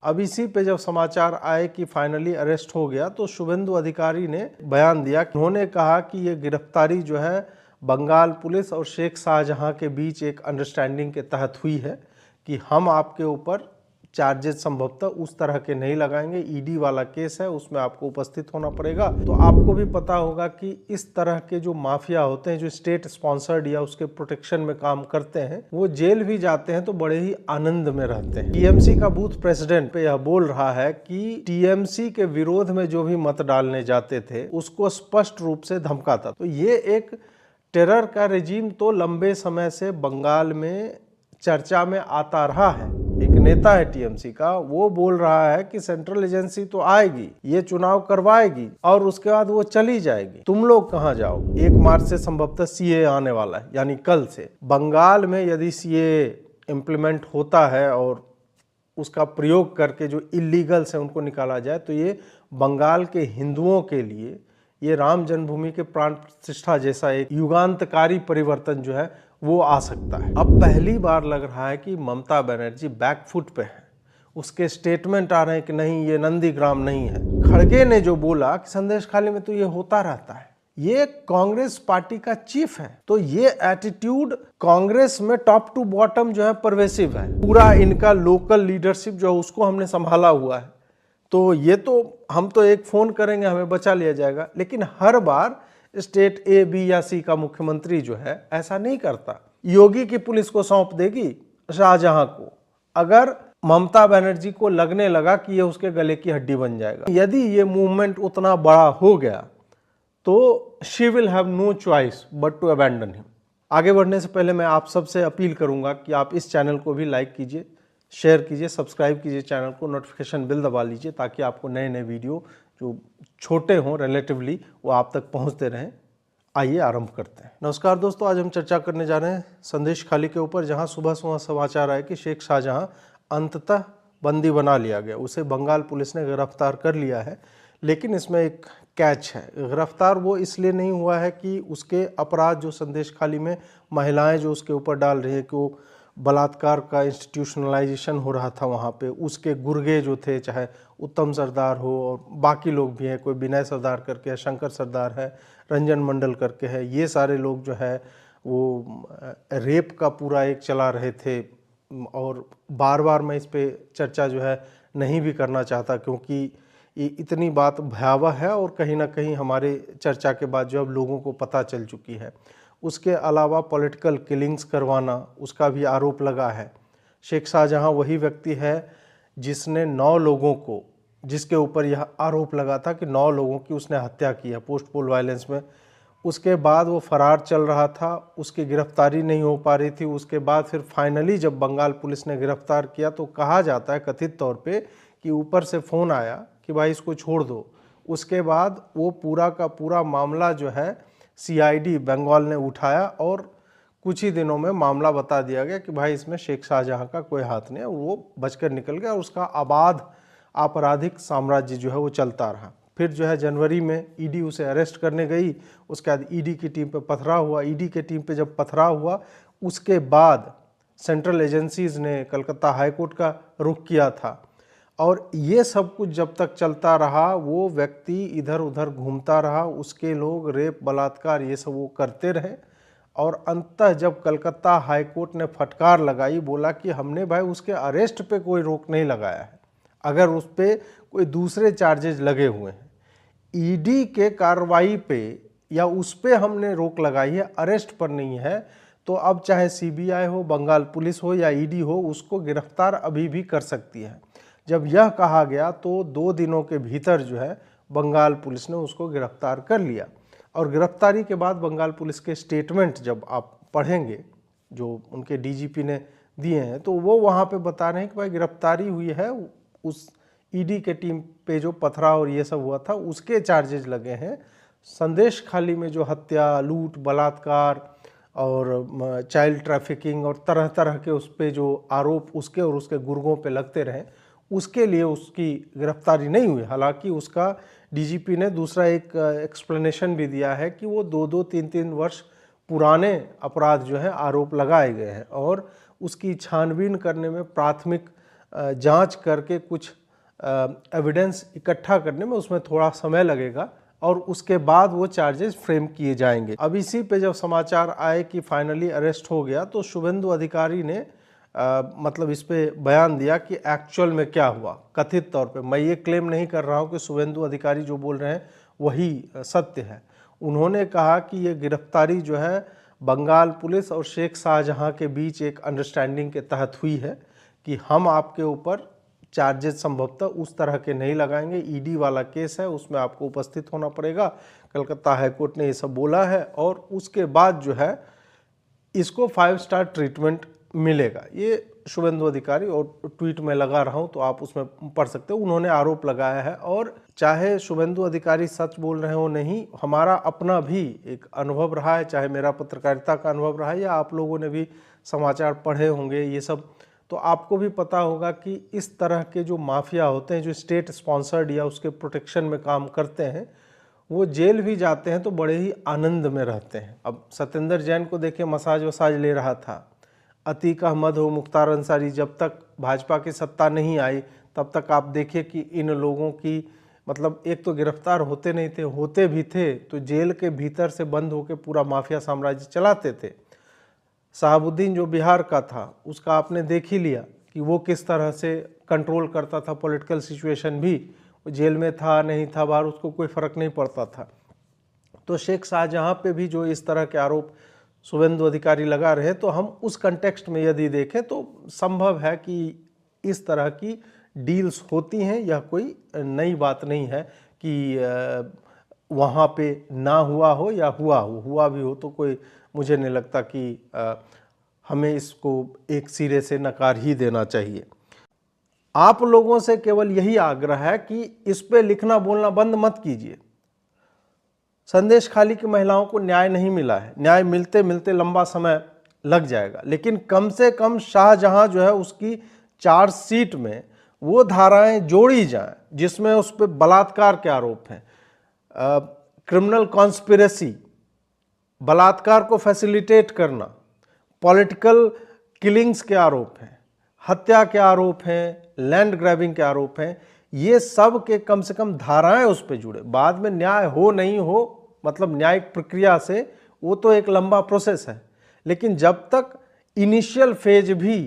अब इसी पे जब समाचार आए कि फाइनली अरेस्ट हो गया तो शुभेंदु अधिकारी ने बयान दिया। उन्होंने कहा कि ये गिरफ्तारी जो है बंगाल पुलिस और शेख शाहजहां के बीच एक अंडरस्टैंडिंग के तहत हुई है कि हम आपके ऊपर चार्जेस संभवतः उस तरह के नहीं लगाएंगे, ईडी वाला केस है, उसमें आपको उपस्थित होना पड़ेगा। तो आपको भी पता होगा कि इस तरह के जो माफिया होते हैं, जो स्टेट स्पॉन्सर्ड या उसके प्रोटेक्शन में काम करते हैं, वो जेल भी जाते हैं तो बड़े ही आनंद में रहते हैं। टीएमसी का बूथ प्रेसिडेंट पे यह बोल रहा है कि टीएमसी के विरोध में जो भी मत डालने जाते थे उसको स्पष्ट रूप से धमकाता। तो ये एक टेरर का रेजिम तो लंबे समय से बंगाल में चर्चा में आता रहा है। एक नेता है टीएमसी का, वो बोल रहा है कि सेंट्रल एजेंसी तो आएगी, ये चुनाव करवाएगी और उसके बाद वो चली जाएगी, तुम लोग कहां जाओगे। 1 मार्च से संभवतः सीए आने वाला है, यानी कल से बंगाल में यदि सीए इम्प्लीमेंट होता है और उसका प्रयोग करके जो इलीगल्स है उनको निकाला जाए तो ये बंगाल के हिंदुओं के लिए ये राम जन्मभूमि के प्राण प्रतिष्ठा जैसा एक युगांतकारी परिवर्तन जो है वो आ सकता है। अब पहली बार लग रहा है कि ममता बनर्जी बैकफुट पे है। उसके स्टेटमेंट आ रहे हैं कि नहीं, ये नंदीग्राम नहीं है। खड़गे ने जो बोला कि संदेश खाली में तो ये होता रहता है, ये कांग्रेस पार्टी का चीफ है, तो ये एटीट्यूड कांग्रेस में टॉप टू बॉटम जो है परवेसिव है। पूरा इनका लोकल लीडरशिप जो है उसको हमने संभाला हुआ है, तो ये तो हम तो एक फोन करेंगे हमें बचा लिया जाएगा। लेकिन हर बार स्टेट ए, बी या सी का मुख्यमंत्री जो है ऐसा नहीं करता। योगी की पुलिस को सौंप देगी शाहजहां को, अगर ममता बनर्जी को लगने लगा कि ये उसके गले की हड्डी बन जाएगा। यदि ये मूवमेंट उतना बड़ा हो गया तो she will have no choice but to abandon him. आगे बढ़ने से पहले मैं आप सबसे अपील करूंगा कि आप इस चैनल को भी लाइक कीजिए, शेयर कीजिए, सब्सक्राइब कीजिए चैनल को, नोटिफिकेशन बिल दबा लीजिए ताकि आपको नए नए वीडियो जो छोटे हों रिलेटिवली वो आप तक पहुंचते रहें। आइए आरंभ करते हैं। नमस्कार दोस्तों, आज हम चर्चा करने जा रहे हैं संदेश खाली के ऊपर, जहां सुबह सुबह समाचार आए कि शेख शाहजहां अंततः बंदी बना लिया गया। उसे बंगाल पुलिस ने गिरफ्तार कर लिया है, लेकिन इसमें एक कैच है। गिरफ्तार वो इसलिए नहीं हुआ है कि उसके अपराध जो संदेश खाली में महिलाएं जो उसके ऊपर डाल रही है कि वो बलात्कार का इंस्टीट्यूशनलाइजेशन हो रहा था वहाँ पे, उसके गुर्गे जो थे, चाहे उत्तम सरदार हो और बाकी लोग भी हैं, कोई विनय सरदार करके है, शंकर सरदार है, रंजन मंडल करके है, ये सारे लोग जो है वो रेप का पूरा एक चला रहे थे। और बार बार मैं इस पे चर्चा जो है नहीं भी करना चाहता क्योंकि ये इतनी बात भयावह है और कहीं ना कहीं हमारे चर्चा के बाद जो अब लोगों को पता चल चुकी है। उसके अलावा पॉलिटिकल किलिंग्स करवाना, उसका भी आरोप लगा है। शेख शाहजहां वही व्यक्ति है जिसने 9 लोगों को, जिसके ऊपर यह आरोप लगा था कि 9 लोगों की उसने हत्या की है पोस्ट पोल वायलेंस में। उसके बाद वो फरार चल रहा था, उसकी गिरफ्तारी नहीं हो पा रही थी। उसके बाद फिर फाइनली जब बंगाल पुलिस ने गिरफ्तार किया तो कहा जाता है कथित तौर पे कि ऊपर से फ़ोन आया कि भाई इसको छोड़ दो। उसके बाद वो पूरा का पूरा मामला जो है सीआईडी बंगाल ने उठाया और कुछ ही दिनों में मामला बता दिया गया कि भाई इसमें शेख शाहजहां का कोई हाथ नहीं है। वो बचकर निकल गया और उसका आबाद आपराधिक साम्राज्य जो है वो चलता रहा। फिर जो है जनवरी में ईडी उसे अरेस्ट करने गई, उसके बाद ईडी की टीम पे पथराव हुआ। ईडी की टीम पे जब पथराव हुआ उसके बाद सेंट्रल एजेंसीज ने कलकत्ता हाईकोर्ट का रुख किया था और ये सब कुछ जब तक चलता रहा वो व्यक्ति इधर उधर घूमता रहा, उसके लोग रेप बलात्कार ये सब वो करते रहे। और अंततः जब कलकत्ता हाईकोर्ट ने फटकार लगाई, बोला कि हमने भाई उसके अरेस्ट पे कोई रोक नहीं लगाया है, अगर उस पर कोई दूसरे चार्जेज लगे हुए हैं, ईडी के कार्रवाई पे या उस पे हमने रोक लगाई है, अरेस्ट पर नहीं है, तो अब चाहे सीबीआई हो, बंगाल पुलिस हो या ईडी हो, उसको गिरफ्तार अभी भी कर सकती है। जब यह कहा गया तो 2 दिनों के भीतर जो है बंगाल पुलिस ने उसको गिरफ्तार कर लिया। और गिरफ्तारी के बाद बंगाल पुलिस के स्टेटमेंट जब आप पढ़ेंगे जो उनके डीजीपी ने दिए हैं तो वो वहाँ पे बता रहे हैं कि भाई गिरफ्तारी हुई है, उस ईडी के टीम पे जो पथराव और ये सब हुआ था उसके चार्जेज लगे हैं। संदेश खाली में जो हत्या, लूट, बलात्कार और चाइल्ड ट्रैफिकिंग और तरह तरह के उस पे जो आरोप उसके और उसके गुर्गों पे लगते रहे, उसके लिए उसकी गिरफ्तारी नहीं हुई। हालांकि उसका डीजीपी ने दूसरा एक एक्सप्लेनेशन भी दिया है कि वो 2-2, 3-3 वर्ष पुराने अपराध जो है आरोप लगाए गए हैं और उसकी छानबीन करने में प्राथमिक जांच करके कुछ एविडेंस इकट्ठा करने में उसमें थोड़ा समय लगेगा और उसके बाद वो चार्जेस फ्रेम किए जाएंगे। अब इसी पे जब समाचार आए कि फाइनली अरेस्ट हो गया तो शुभेंदु अधिकारी ने मतलब इस पे बयान दिया कि एक्चुअल में क्या हुआ। कथित तौर पे, मैं ये क्लेम नहीं कर रहा हूँ कि शुभेंदु अधिकारी जो बोल रहे हैं वही सत्य है। उन्होंने कहा कि ये गिरफ्तारी जो है बंगाल पुलिस और शेख शाहजहां के बीच एक अंडरस्टैंडिंग के तहत हुई है कि हम आपके ऊपर चार्जेस संभवतः उस तरह के नहीं लगाएंगे, ईडी वाला केस है, उसमें आपको उपस्थित होना पड़ेगा। कलकत्ता हाईकोर्ट ने ये सब बोला है और उसके बाद जो है इसको 5 स्टार ट्रीटमेंट मिलेगा। ये शुभेंदु अधिकारी, और ट्वीट में लगा रहा हूं तो आप उसमें पढ़ सकते हो, उन्होंने आरोप लगाया है। और चाहे शुभेंदु अधिकारी सच बोल रहे हो नहीं, हमारा अपना भी एक अनुभव रहा है, चाहे मेरा पत्रकारिता का अनुभव रहा है या आप लोगों ने भी समाचार पढ़े होंगे ये सब, तो आपको भी पता होगा कि इस तरह के जो माफिया होते हैं जो स्टेट स्पॉन्सर्ड या उसके प्रोटेक्शन में काम करते हैं, वो जेल भी जाते हैं तो बड़े ही आनंद में रहते हैं। अब सत्येंद्र जैन को देखिए, मसाज वसाज ले रहा था। अतीक अहमद हो, मुख्तार अंसारी, जब तक भाजपा की सत्ता नहीं आई तब तक आप देखिए कि इन लोगों की मतलब एक तो गिरफ्तार होते नहीं थे, होते भी थे तो जेल के भीतर से बंद होकर पूरा माफिया साम्राज्य चलाते थे। शहाबुद्दीन जो बिहार का था उसका आपने देख ही लिया कि वो किस तरह से कंट्रोल करता था पॉलिटिकल सिचुएशन भी, वो जेल में था नहीं था बाहर उसको कोई फ़र्क नहीं पड़ता था। तो शेख शाहजहां पे भी जो इस तरह के आरोप शुभेंदु अधिकारी लगा रहे, तो हम उस कंटेक्स्ट में यदि देखें तो संभव है कि इस तरह की डील्स होती हैं। यह कोई नई बात नहीं है कि वहाँ पे ना हुआ हो या हुआ भी हो तो कोई, मुझे नहीं लगता कि हमें इसको एक सिरे से नकार ही देना चाहिए। आप लोगों से केवल यही आग्रह है कि इस पे लिखना बोलना बंद मत कीजिए। संदेश खाली की महिलाओं को न्याय नहीं मिला है, न्याय मिलते मिलते लंबा समय लग जाएगा, लेकिन कम से कम शाहजहां जो है उसकी चार्जशीट में वो धाराएं जोड़ी जाएं जिसमें उस पर बलात्कार के आरोप हैं, क्रिमिनल कॉन्स्पिरेसी, बलात्कार को फैसिलिटेट करना, पॉलिटिकल किलिंग्स के आरोप हैं, हत्या के आरोप हैं, लैंड ग्रैबिंग के आरोप हैं। ये सब के कम से कम धाराएं उस पर जुड़े। बाद में न्याय हो नहीं हो, मतलब न्यायिक प्रक्रिया से, वो तो एक लंबा प्रोसेस है, लेकिन जब तक इनिशियल फेज भी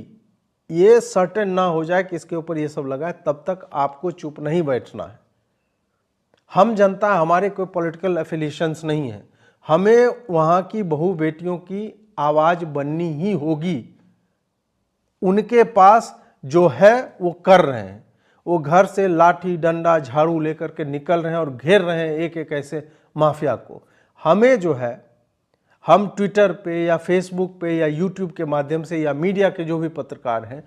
ये सर्टेन ना हो जाए कि इसके ऊपर ये सब लगा है, तब तक आपको चुप नहीं बैठना है। हम जनता, हमारे कोई पॉलिटिकल एफिलिएशंस नहीं है, हमें वहाँ की बहू बेटियों की आवाज़ बननी ही होगी। उनके पास जो है वो कर रहे हैं, वो घर से लाठी डंडा झाड़ू लेकर के निकल रहे हैं और घेर रहे हैं एक एक ऐसे माफिया को। हमें जो है, हम ट्विटर पे या फेसबुक पे या यूट्यूब के माध्यम से या मीडिया के जो भी पत्रकार हैं,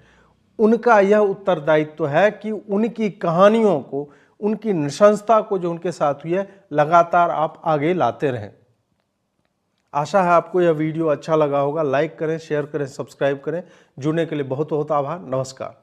उनका यह उत्तरदायित्व है कि उनकी कहानियों को, उनकी नृशंसता को जो उनके साथ हुई है, लगातार आप आगे लाते रहें। आशा है आपको यह वीडियो अच्छा लगा होगा। लाइक करें, शेयर करें, सब्सक्राइब करें। जुड़ने के लिए बहुत बहुत आभार। नमस्कार।